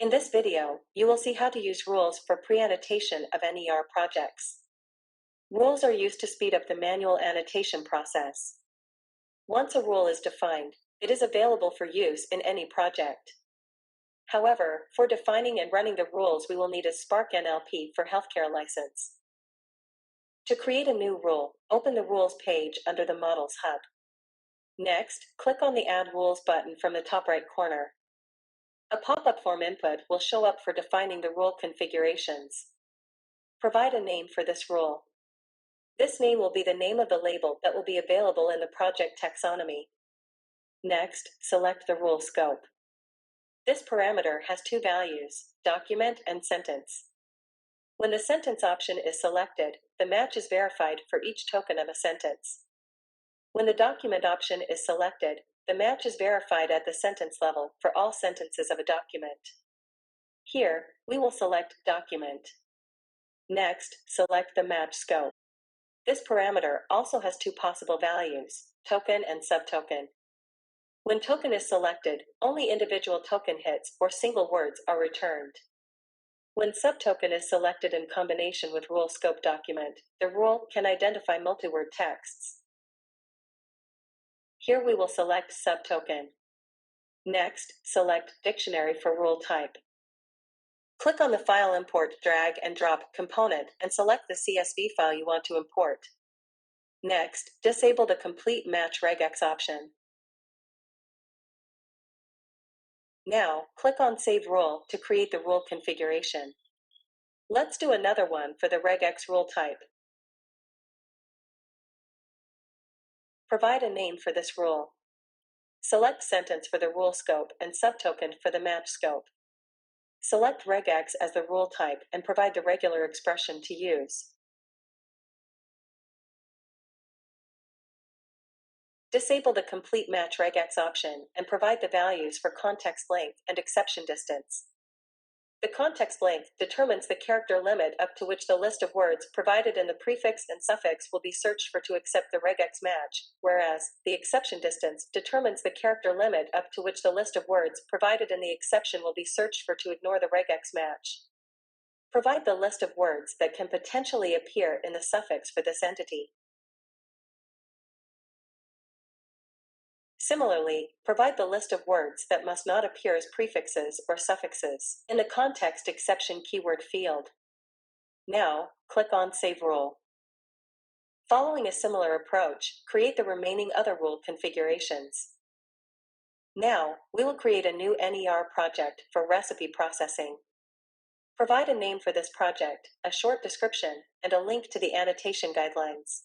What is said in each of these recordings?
In this video, you will see how to use rules for pre-annotation of NER projects. Rules are used to speed up the manual annotation process. Once a rule is defined, it is available for use in any project. However, for defining and running the rules, we will need a Spark NLP for healthcare license. To create a new rule, open the Rules page under the Models Hub. Next, click on the Add Rules button from the top right corner. A pop-up form input will show up for defining the rule configurations. Provide a name for this rule. This name will be the name of the label that will be available in the project taxonomy. Next, select the rule scope. This parameter has two values, document and sentence. When the sentence option is selected, the match is verified for each token of a sentence. When the document option is selected, the match is verified at the sentence level for all sentences of a document. Here, we will select Document. Next, select the match scope. This parameter also has two possible values, token and subtoken. When token is selected, only individual token hits or single words are returned. When subtoken is selected in combination with rule scope document, the rule can identify multi-word texts. Here we will select subtoken. Next, select Dictionary for rule type. Click on the File Import Drag and Drop component and select the CSV file you want to import. Next, disable the Complete Match regex option. Now, click on Save Rule to create the rule configuration. Let's do another one for the regex rule type. Provide a name for this rule. Select Sentence for the rule scope and subtoken for the match scope. Select regex as the rule type and provide the regular expression to use. Disable the Complete Match regex option and provide the values for context length and exception distance. The context length determines the character limit up to which the list of words provided in the prefix and suffix will be searched for to accept the regex match, whereas the exception distance determines the character limit up to which the list of words provided in the exception will be searched for to ignore the regex match. Provide the list of words that can potentially appear in the suffix for this entity. Similarly, provide the list of words that must not appear as prefixes or suffixes in the context exception keyword field. Now, click on Save Rule. Following a similar approach, create the remaining other rule configurations. Now, we will create a new NER project for recipe processing. Provide a name for this project, a short description, and a link to the annotation guidelines.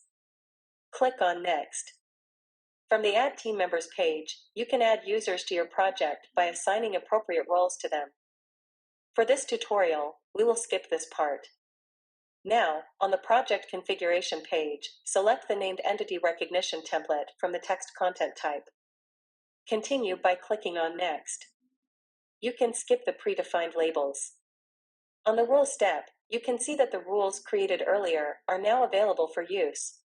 Click on Next. From the Add Team Members page, you can add users to your project by assigning appropriate roles to them. For this tutorial, we will skip this part. Now, on the project configuration page, select the named entity recognition template from the text content type. Continue by clicking on Next. You can skip the predefined labels. On the Rules step, you can see that the rules created earlier are now available for use.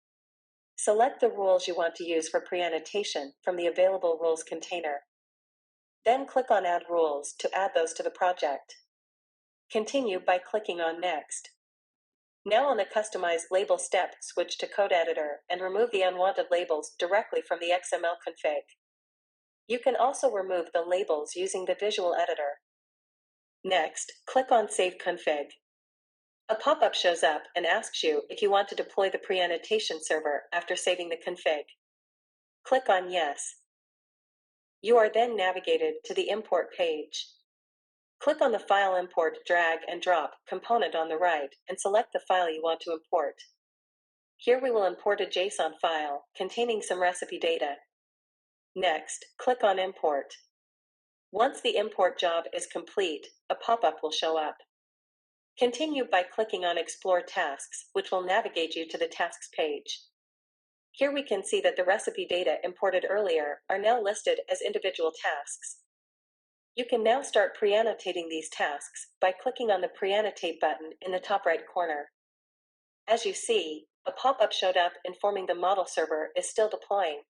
Select the rules you want to use for pre-annotation from the available rules container. Then click on Add Rules to add those to the project. Continue by clicking on Next. Now on the Customize Label step, switch to Code Editor and remove the unwanted labels directly from the XML config. You can also remove the labels using the Visual Editor. Next, click on Save Config. A pop-up shows up and asks you if you want to deploy the pre-annotation server after saving the config. Click on Yes. You are then navigated to the Import page. Click on the File Import Drag and Drop component on the right and select the file you want to import. Here we will import a JSON file containing some recipe data. Next, click on Import. Once the import job is complete, a pop-up will show up. Continue by clicking on Explore Tasks, which will navigate you to the Tasks page. Here we can see that the recipe data imported earlier are now listed as individual tasks. You can now start pre-annotating these tasks by clicking on the Pre-annotate button in the top right corner. As you see, a pop-up showed up informing the model server is still deploying.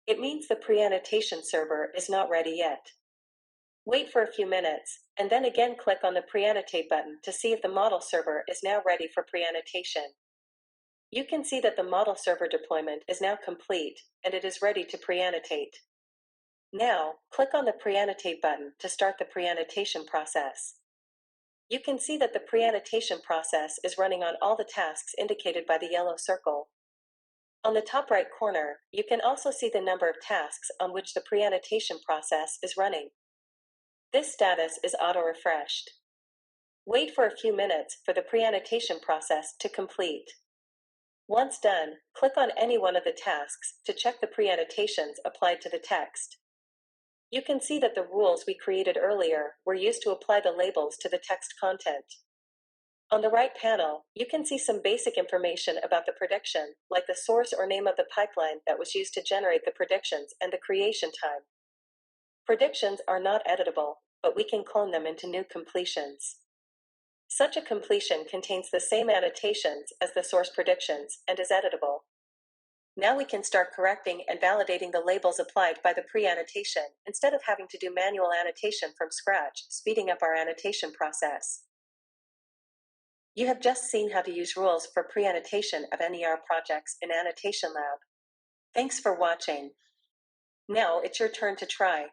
It means the pre-annotation server is not ready yet. Wait for a few minutes, and then again click on the pre-annotate button to see if the model server is now ready for pre-annotation. You can see that the model server deployment is now complete, and it is ready to pre-annotate. Now, click on the pre-annotate button to start the pre-annotation process. You can see that the pre-annotation process is running on all the tasks indicated by the yellow circle. On the top right corner, you can also see the number of tasks on which the pre-annotation process is running. This status is auto-refreshed. Wait for a few minutes for the pre-annotation process to complete. Once done, click on any one of the tasks to check the pre-annotations applied to the text. You can see that the rules we created earlier were used to apply the labels to the text content. On the right panel, you can see some basic information about the prediction, like the source or name of the pipeline that was used to generate the predictions and the creation time. Predictions are not editable, but we can clone them into new completions. Such a completion contains the same annotations as the source predictions and is editable. Now we can start correcting and validating the labels applied by the pre-annotation instead of having to do manual annotation from scratch, speeding up our annotation process. You have just seen how to use rules for pre-annotation of NER projects in Annotation Lab. Thanks for watching. Now it's your turn to try.